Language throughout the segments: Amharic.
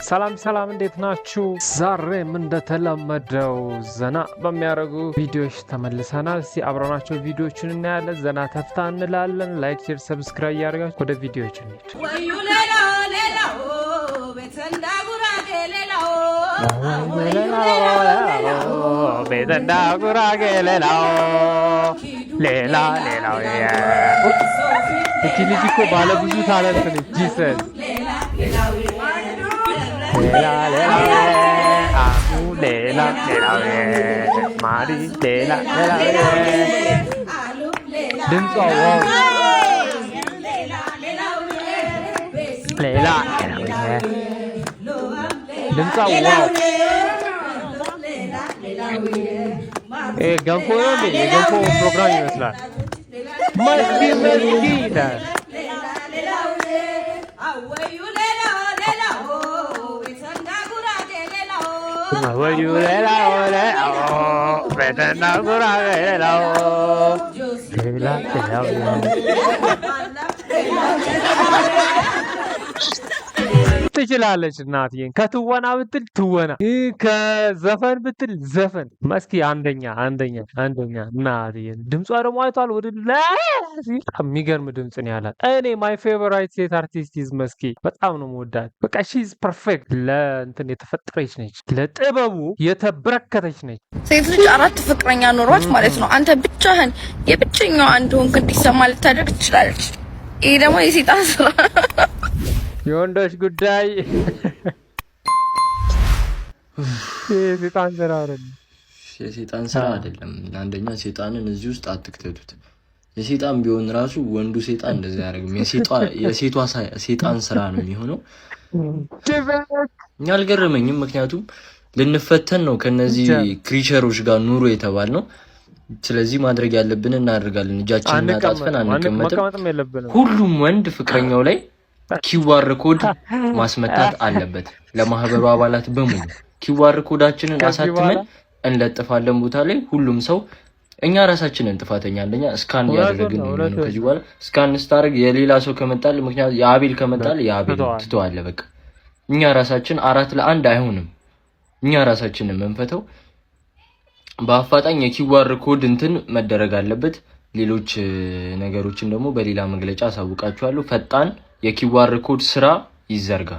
ሰላም ሰላም እንዴት ናችሁ? ዛሬም እንደተለመደው ዘና በሚያደርጉ ቪዲዮዎች ተመልሰናል። እስቲ አብረናቸው ቪዲዮዎችን እናያለን፣ ዘና ተፍታ እንላለን። ላይክ፣ ሼር፣ ሰብስክራይብ ያደርጋችሁ ወደ ቪዲዮዎች እንሂድ። ቤተንዳ ጉራጌ ሌላው ሌላ ሌላው እቺ ልጅ እኮ ባለ ብዙ ታለንት ነች። ጂሰስ ሌላ ሌላ አሙ ሌላ ሌላ ማሪ ሌላ ሌላ ድምጿ ዋው ሌላ ድምጿ ዋው ገንፎ ነው እንዴ? የገንፎ ፕሮግራም ይመስላል። መስጊ ትችላለች እናትዬን። ከትወና ብትል ትወና፣ ከዘፈን ብትል ዘፈን። መስኪ አንደኛ እናትዬን። ድምጿ ደግሞ አይቷል ወደ የሚገርም ድምጽ ነው ያላት። እኔ ማይ ፌቨራይት ሴት አርቲስት ኢዝ መስኪ። በጣም ነው የምወዳት። በቃ ሺዝ ፐርፌክት። ለእንትን የተፈጠረች ነች፣ ለጥበቡ የተበረከተች ነች። ሴት ልጅ 4 ፍቅረኛ ኖሯት ማለት ነው አንተ ብቻህን የብቸኛው አንድ ሆንክ እንዲሰማ ልታደርግ ትችላለች። ይሄ ደግሞ የሴጣን ስራ፣ የወንዶች ጉዳይ። የሴጣን ስራ አይደለም፣ የሴጣን ስራ አይደለም። አንደኛ ሴጣንን እዚህ ውስጥ አትክተቱት። የሴጣን ቢሆን ራሱ ወንዱ ሴጣን እንደዚህ ያደርግም። የሴቷ ሴጣን ስራ ነው የሚሆነው። አልገረመኝም፣ ምክንያቱም ልንፈተን ነው ከነዚህ ክሪቸሮች ጋር ኑሮ የተባል ነው። ስለዚህ ማድረግ ያለብን እናደርጋለን። እጃችንን አጣጥፈን አንቀመጥም። ሁሉም ወንድ ፍቅረኛው ላይ ኪዋር ኮድ ማስመታት አለበት። ለማህበሩ አባላት በሙሉ ኪዋር ኮዳችንን አሳትመን እንለጥፋለን ቦታ ላይ። ሁሉም ሰው እኛ ራሳችንን ጥፋተኛ አንደኛ ስካን ያደረግን ነው። ከዚህ በኋላ ስካን ስታደርግ የሌላ ሰው ከመጣል ምክንያት የአቤል ከመጣል የአቤል ትተዋለህ። በቃ እኛ ራሳችን 4-1 አይሆንም። እኛ ራሳችንን መንፈተው በአፋጣኝ የኪዋር ኮድ እንትን መደረግ አለበት። ሌሎች ነገሮችን ደግሞ በሌላ መግለጫ አሳውቃችኋለሁ። ፈጣን የኪዋር ኮድ ስራ ይዘርጋ።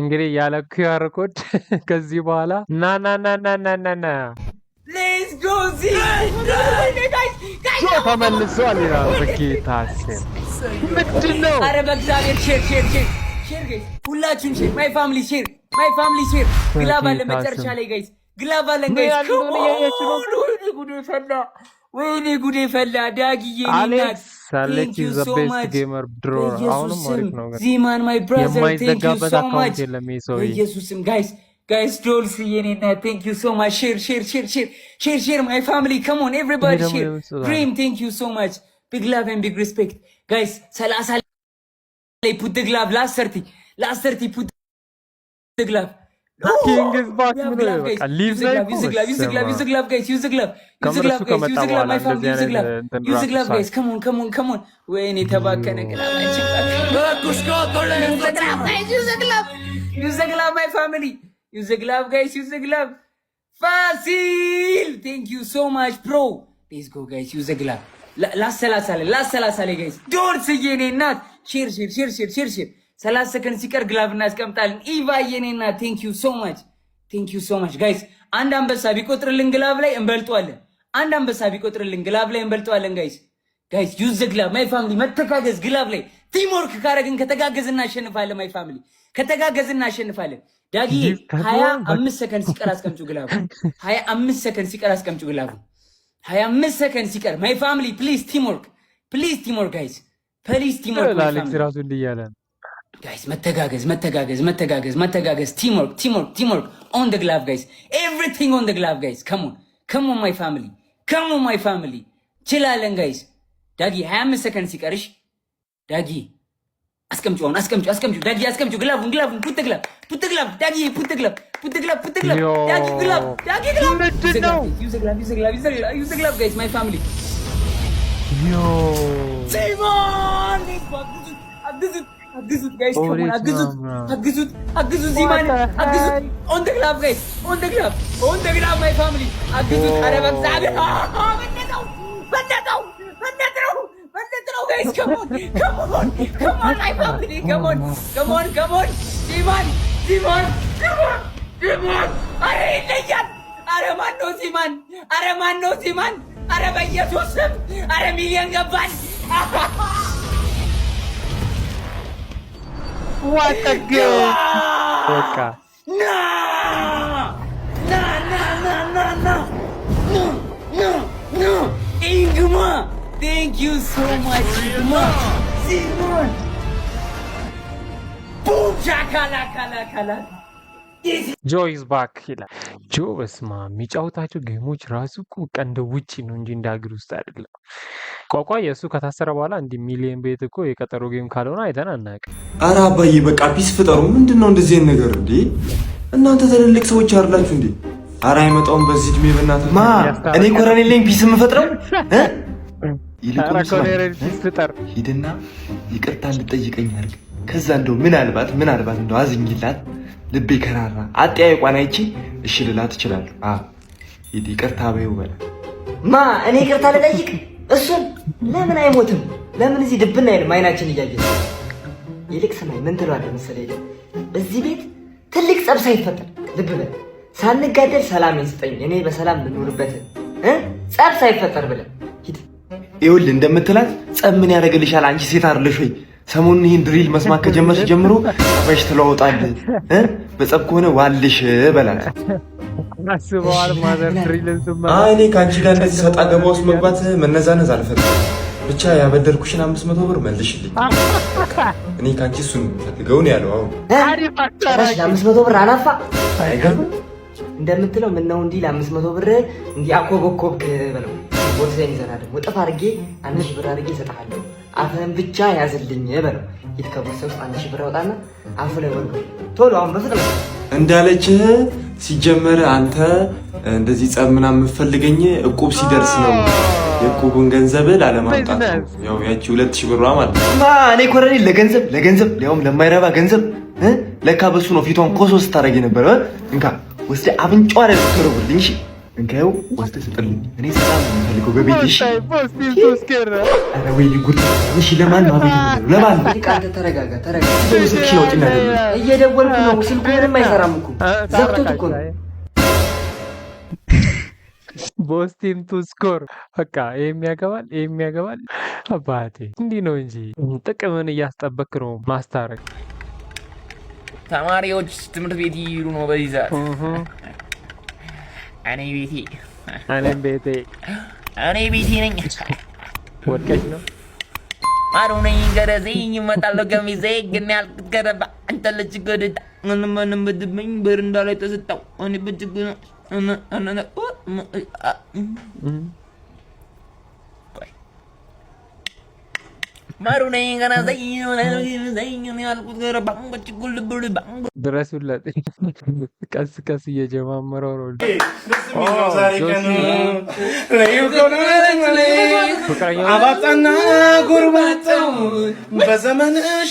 እንግዲህ ያለ ኪዋር ኮድ ከዚህ በኋላ ና Let's go see. ተመልሷል ይላል በጌታ ስም። ምንድነው? አረ በእግዚአብሔር ሼር ጋይስ፣ ሁላችሁም ሼር። ማይ ፋሚሊ ሼር። ግላብ አለ መጨረሻ ላይ ጋይስ፣ ግላብ አለ ጋይስ። ወይኔ ጉዴ ፈላ። ዳጊዬ አሌክስ ኢዝ ዘ ቤስት ጌመር ድሮ። አሁንም አሪፍ ነው ግን ዚማን ማይ ብራዘር ቴንክ ዩ ሶ ማች። ኢየሱስም Guys, Dolls, thank you so much. Share, my family. Come on, everybody share. Dream, thank you so much. Big love and big respect. Guys, Salasa, put the glove. Last 30, put the glove. King is back. Use the glove, guys. Use the glove, my family. Use the glove, guys. Come on. When it about can use the glove, my family. Use the glove, guys. Use the glove. Fasil. Thank you so much, bro. Let's go, guys. Use the glove. Last salasale, guys. Don't say yene not. Share. 30 seconds sikar glove nas kamtalin. Eva yene not. Thank you so much, guys. And ambassa bikotrልን glove ላይ እንበልጧለን። አንድ አንበሳ ቢቆጥርልን glove ላይ እንበልጧለን guys. Use the glove, my family. መተጋገዝ glove ላይ ቲምወርክ ካረግን ከተጋገዝን እናሸንፋለን my family. ከተጋገዝን እናሸንፋለን። ዳጊ 25 ሰከንድ ሲቀር አስቀምጩ ግላቡ። 25 ሰከንድ ሲቀር አስቀምጩ ግላቡ። 25 ሰከንድ ሲቀር my family please teamwork guys. Please teamwork my family. ራሱ እንዲያለ guys መተጋገዝ teamwork on the glove guys. Everything on the glove guys. Come on my family. ችላለን guys. ዳጊ 25 ሰከንድ ሲቀርሽ ዳጊ አስቀምጩ ዳጊ አስቀምጩ ግላቡን put the glove ዳጊ put the glove ዳጊ ግላብ use the glove guys my family yo Simon አግዙት ጋይስ ከሞን አግዙት ዚማን አግዙት ኦን ደ ግላብ ጋይስ ኦን ደ ግላብ ማይ ፋሚሊ አግዙት ኧረ በእግዚአብሔር በእናትህ ጋይስ ከሞን ማይ ፋሚሊ ከሞን ዚማን ኧረ ይለያል ኧረ ማነው ዚማን ኧረ በኢየሱስ ስም ኧረ ሚሊዮን ገባን What a good! No! Ingma! Thank you so much, Ingma! Simon! Boom! Shakalaka! ጆ ኢዝ ባክ ይላል። ጆ በስማ የሚጫወታቸው ጌሞች ራሱ እኮ እንደ ውጪ ነው እንጂ እንደ ሀገር ውስጥ አይደለም። ቋቋ የእሱ ከታሰረ በኋላ እንዲህ ሚሊየን ቤት እኮ የቀጠሮ ጌም ካልሆነ አይተን አናውቅም። ኧረ አባዬ በቃ ፒስ ፍጠሩ። ምንድን ነው እንደዚህ አይነት ነገር እንዴ? እናንተ ትልልቅ ሰዎች አይደላችሁ እንዴ? ኧረ አይመጣውም በዚህ እድሜ በእናትህ። እኔ ኮሎኔል ነኝ ፒስ የምፈጥረው ይልቁንስ ፒስ ፍጠር ሂድና ይቅርታ ልጠይቀኝ አድርግ። ከዛ እንደው ምናልባት እንደው አዝኝላት ልቤ ከራራ አጥያይቋን አይቼ እሺ ልላት እችላለሁ። ሂድ ይቅርታ በይው በላ። እኔ ይቅርታ ልጠይቅ? እሱን ለምን አይሞትም? ለምን እዚህ ድብና አይልም? አይናችን እያየ ይልቅ ስማኝ፣ ምን ትለዋለህ መሰለኝ? እዚህ ቤት ትልቅ ጸብ ሳይፈጠር ልብ በል ሳንጋደል ሰላም ይስጠኝ እኔ በሰላም ልኖርበት ጸብ ሳይፈጠር ብለን ሂድ። ይኸውልህ እንደምትላት ጸብ ምን ያደርግልሻል? አንቺ ሴት አይደለሽ ወይ? ሰሞኑን ይህን ድሪል መስማት ከጀመርሽ ጀምሮ ጸባይሽ ትለዋወጣለህ። በጸብ ከሆነ ዋልሽ በላት። አስበዋል ማዘር ድሪልን ስማ። እኔ ከአንቺ ጋር እንደዚህ ሰጣ ገባ ውስጥ መግባት መነዛነዝ አልፈልግም። ብቻ ያበደርኩሽን 500 ብር መልሽልኝ። እኔ ከአንቺ እሱን ፈልገው ነው ያለው። አሁን ጭራሽ ለ500 ብር አናፋ አይገርምም? እንደምትለው ምነው እንዲህ ለ500 ብር እንዲህ አኮበኮብክ በለው። ቦርሳዬን ይዘና ደግሞ እጥፍ አድርጌ 1000 ብር አድርጌ እሰጥሃለሁ። አፍህን ብቻ ያዝልኝ በለው። ሂድ ከቦርሳ ውስጥ 1000 ብር አውጣና አፉ ላይ ወልቆ ቶሎ አሁን በፍጥነት እንዳለችህ ሲጀመር አንተ እንደዚህ ጸብ ምናምን የምትፈልገኝ እቁብ ሲደርስ ነው። የእቁቡን ገንዘብ ላለማምጣት ነው። ያው ያቺ 2000 ብሯ ማለት ነው። እኔ ኮሎኔል ለገንዘብ ሊያውም ለማይረባ ገንዘብ ለካ በሱ ነው ፊቷን ኮሶ ስታደርግ የነበረ። እንካ ወስደህ አፍንጫዋ ላይ ትከረብልኝ። እሺ እንካው ወስደህ ስጥልኝ። እኔ ሰላም ነው የምፈልገው በቤት። እሺ ኧረ ወይ ጉድ! እሺ ለማን ነው አቤት? ለማን ነው? አንተ ተረጋጋ። ስልክሽ ነው ጭና አይደለም እየደወልኩ ነው። ስልኩ ምንም አይሰራም እኮ ዘግቶት እኮ ነው። ቦስ ቲም ቱ ስኮር በቃ የሚያገባል አባቴ እንዲህ ነው እንጂ ጥቅምን እያስጠበክ ነው ማስታረቅ። ተማሪዎች ትምህርት ቤት ይሉ ነው በዚህ ሰዓት። እኔ ቤቴ ነኝ። ወድቀሽ ነው ማሩ ነኝ ገረዘኝ እመጣለሁ ከሚዜ ግን ያልኩት ገረባ አንተ ልጅ ገደዳ ምንም ብድብኝ በረንዳ ላይ ተሰጣው እኔ ብድግ ማሩ ነኝ ገረዘኝ ያልኩት ገረባ ድረሱለት። ቀስ እየጀማመረው ነው። አባጣና ጎርባጣው በዘመንሽ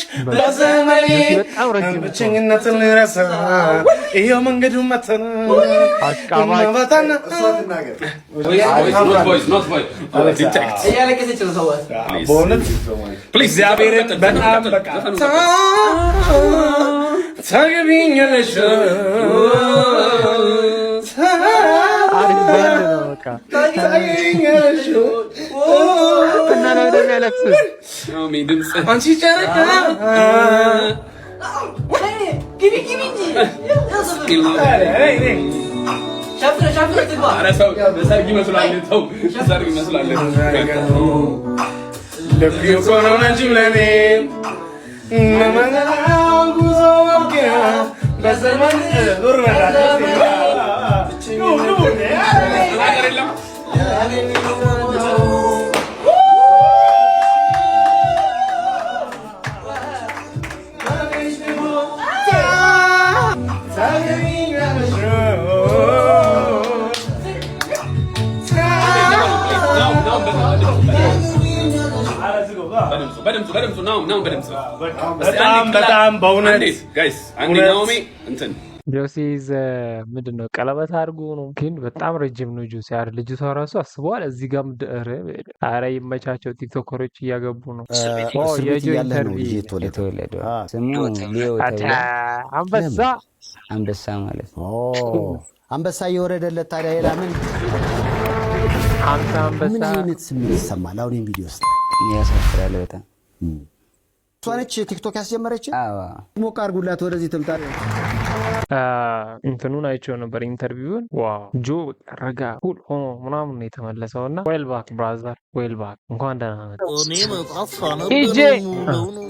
ብቸኝነት ልረሳ ይኸው መንገዱ መተን አባጣና እግዚአብሔርን በጣም በቃ ታገቢኛለሽ አንቺ ጨረቃ በደምፁ ነው በደምፁ በጣም በእውነት ጋይስ አንዴ ናኦሚ እንትን ጆሲዝ ምንድነው ቀለበት አድርጎ ነው ግን በጣም ረጅም ነው ጆሲ አይደል? ልጅቷ ራሱ አስበዋል። እዚህ ጋር ምድር አረ ይመቻቸው። ቲክቶከሮች እያገቡ ነው። የጆ ኢንተርቪው የተወለደው ስሙ ሊዮ አንበሳ ማለት ነው። አንበሳ እየወረደለት ታዲያ ሌላ ምን ምን አይነት ስሜት ይሰማል? አሁን ቪዲዮ ውስጥ ያሳፍራል በጣም። እሷ ነች ቲክቶክ ያስጀመረች። ሞቅ አድርጉላት ወደዚህ ትምጣ። እንትኑን አይቼው ነበር ኢንተርቪውን። ዋው ጆ ረጋ ሁል ሆኖ ምናምን ነው የተመለሰው እና ዌል ባክ ብራዘር ዌል ባክ እንኳን ደህና መጣ።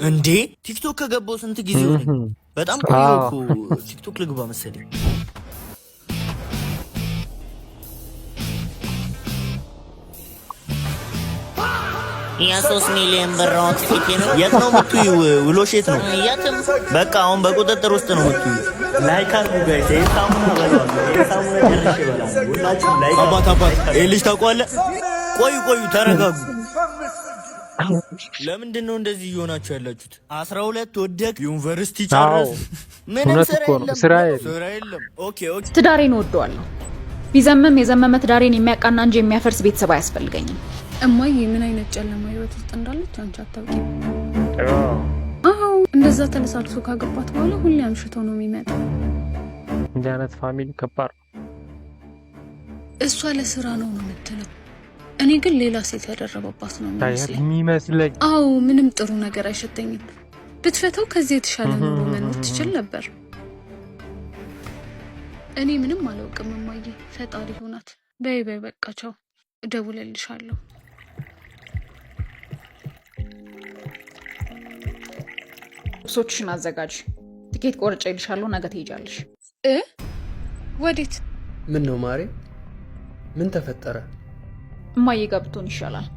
እንዴ ቲክቶክ ከገባው ስንት ጊዜ ሆነ? በጣም ቆየሁ እኮ ቲክቶክ ልግባ መሰለኝ። የ3 ሚሊዮን ብር አውጥቼ ነው። የት ነው የምትይው? ውሎሽ የት ነው? የትም። በቃ አሁን በቁጥጥር ውስጥ ነው የምትይው። ላይክ አድርጉ ጋይስ። ሳሙና በላው ሳሙና ጨርሼ በላው። ሁላችሁም ላይክ አባት ይሄ ልጅ ታውቀዋለህ? ቆዩ ተረጋጉ። ለምንድን ነው እንደዚህ እየሆናችሁ ያላችሁት? 12 ወደቅ ዩኒቨርሲቲ ጨረስ ምንም ስራ የለም። ኦኬ ትዳሬን እወደዋለሁ። ቢዘመም የዘመመ ትዳሬን የሚያቃና እንጂ የሚያፈርስ ቤተሰብ አያስፈልገኝም። እማዬ ምን አይነት ጨለማ ህይወት ውስጥ እንዳለች አንቺ አታውቂም። አዎ እንደዛ ተለሳልሶ ካገባት በኋላ ሁሌ አምሽቶ ነው የሚመጣው። እንዲህ አይነት ፋሚሊ ከባድ። እሷ ለስራ ነው የምትለው፣ እኔ ግን ሌላ ሴት ያደረበባት ነው የሚመስለኝ። አዎ ምንም ጥሩ ነገር አይሸተኝም። ብትፈታው ከዚህ የተሻለ ኑሮ መኖር ትችል ነበር። እኔ ምንም አላውቅም እማዬ፣ ፈጣሪ ሆናት። በይ በቃ ቻው፣ እደውልልሻለሁ። ልብሶችሽን አዘጋጅ፣ ትኬት ቆርጬ ልሻለሁ፣ ነገ ትሄጃለሽ። ወዴት? ምን ነው ማሬ? ምን ተፈጠረ? እማዬ ጋር ብትሆን ይሻላል።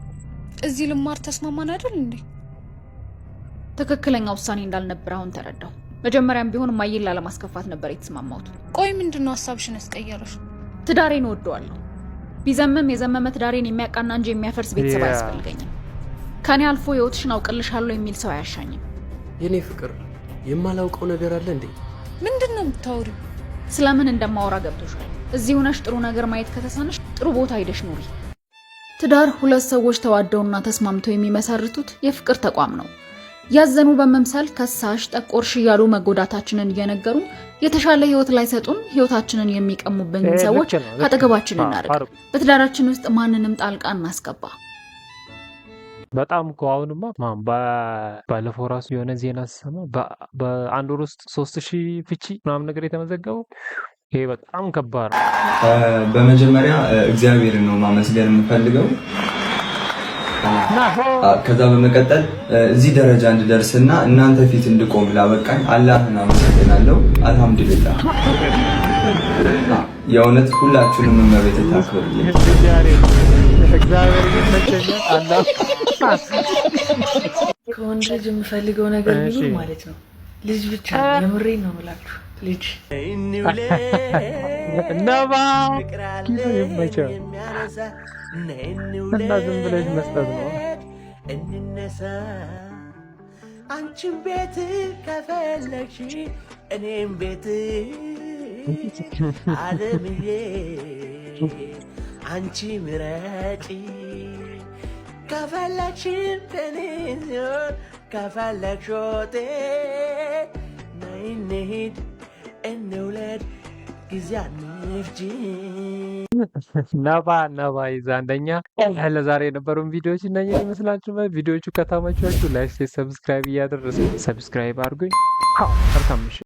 እዚህ ልማር ተስማማን አይደል እንዴ? ትክክለኛ ውሳኔ እንዳልነበር አሁን ተረዳው። መጀመሪያም ቢሆን እማዬን ላለማስከፋት ነበር የተስማማሁት። ቆይ ምንድነው ሐሳብሽን ያስቀየረሽ? ትዳሬን እወደዋለሁ። ቢዘመም የዘመመ ትዳሬን የሚያቃና እንጂ የሚያፈርስ ቤተሰብ አያስፈልገኝም። ከኔ አልፎ ህይወትሽን አውቅልሻለሁ የሚል ሰው አያሻኝም። የኔ ፍቅር የማላውቀው ነገር አለ እንዴ? ምንድነው የምታወሪው? ስለምን እንደማወራ ገብቶሻል? እዚህ ሆነሽ ጥሩ ነገር ማየት ከተሳነሽ ጥሩ ቦታ ሄደሽ ኑሪ። ትዳር ሁለት ሰዎች ተዋደውና ተስማምተው የሚመሰርቱት የፍቅር ተቋም ነው። ያዘኑ በመምሰል ከሳሽ ጠቆርሽ እያሉ መጎዳታችንን እየነገሩ የተሻለ ህይወት ላይ ሰጡን ህይወታችንን የሚቀሙብን ሰዎች ካጠገባችን እናርቅ። በትዳራችን ውስጥ ማንንም ጣልቃ እናስገባ። በጣም እኮ አሁንማ ባለፈው ራሱ የሆነ ዜና ስሰማ በአንድ ወር ውስጥ 3000 ፍቺ ምናምን ነገር የተመዘገበው። ይሄ በጣም ከባድ ነው። በመጀመሪያ እግዚአብሔርን ነው ማመስገን የምፈልገው። ከዛ በመቀጠል እዚህ ደረጃ እንድደርስና እናንተ ፊት እንድቆም ላበቃኝ አላህን አመሰግናለሁ። አልሐምዱሊላህ። የእውነት ሁላችሁንም እመቤቴ ታክብርልኝ። እግዚአብሔር ይመስገን። አላህ ከወንድ ልጅ የምፈልገው ነገር ቢኖር ማለት ነው ልጅ ብቻ። የምሬን ነው የምላችሁ ልጅ ነባ ይመቸው እና ዝም ብለሽ መስጠት ነው። እንነሳ አንቺም ቤት ከፈለግሽ እኔም ቤት አለምዬ አንቺ ምረጪ ከፈለግሽ ቴኒስ ከፈለግሽ ሾቴ ነይ እንሂድ እንውለድ ጊዜ አንፍጂ። ነባ ይዛ አንደኛ። ለዛሬ የነበሩን ቪዲዮዎች እነኚህ ይመስላችሁ። ቪዲዮዎቹ ከተመቻችሁ ላይክ፣ ሰብስክራይብ እያደረሱ ሰብስክራይብ አድርጉኝ። መልካም ምሽት።